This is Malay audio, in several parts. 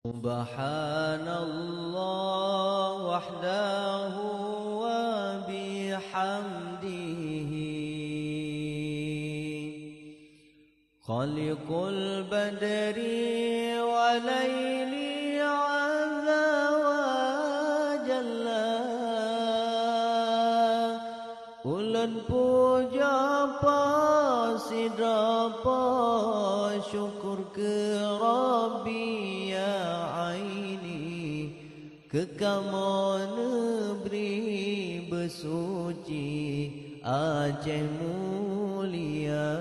Subhanallah wahdahu wa bihamdihi khaliqul badri wa layli azza wa jalla. Ulan puja pasidapa syukur ke Rabbi kekamu negeri bersuci Aceh mulia.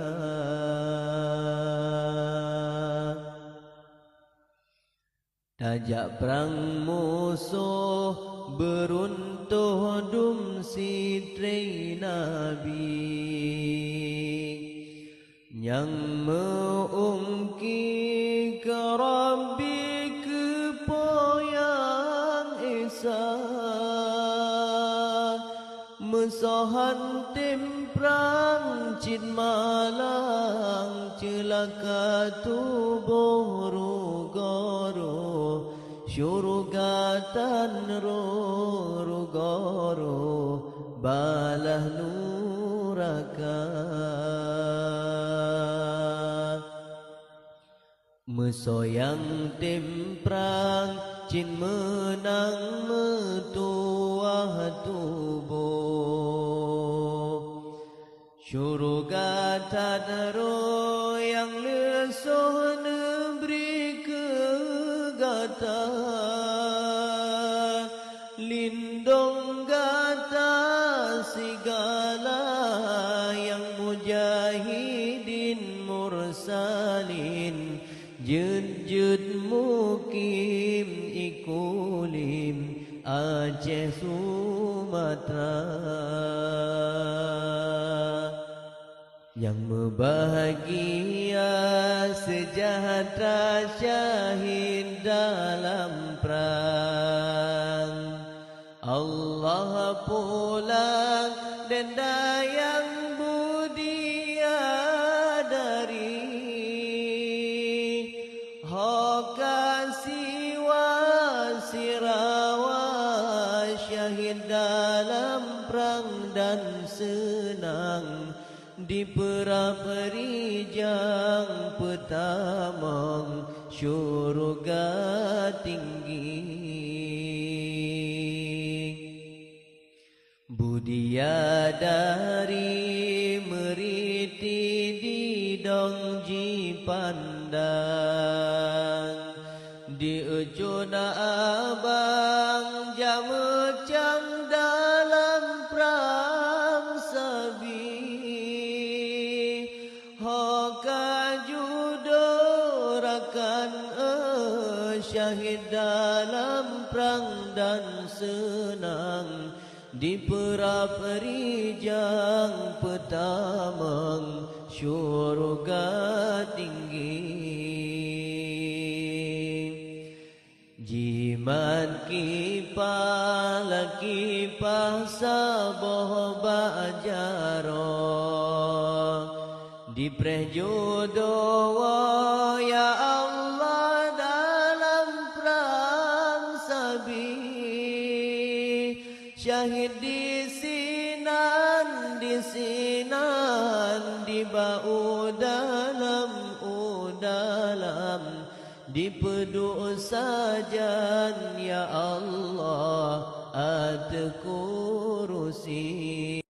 Tajak perang musuh beruntuh dum sitri Nabi yang meungki ke Rabbi mesohan tim perang cid malang celaka tubuh rugoro syurugatan rugoro balah nuraka. Mesoyang tim perang cin menang metuah tubuh syurugatan yang lesuh neberi kegata lindung gata segala yang mujahidin mursalin jud mukim ikulim Aceh Sumatera yang membahagia sejahtera syahid dalam perang. Allah pulang dan dayang budia dari Hokasiwa Sirawa syahid dalam perang dan senang di Peraperijang Petamang syurga tinggi. Budia dari meriti di Dongji Pandang di Ujuna Abang Jamecang dalam perang sabi Hoka judorakan syahid dalam perang dan senang di Peraperijang Petamang syurga tinggi. Jimat kipah lakipah saboh bajaro di prehjodoh ya Allah dalam perang sabi syahid di sinan di bau dalam di peduk sajan ya Allah at kursi.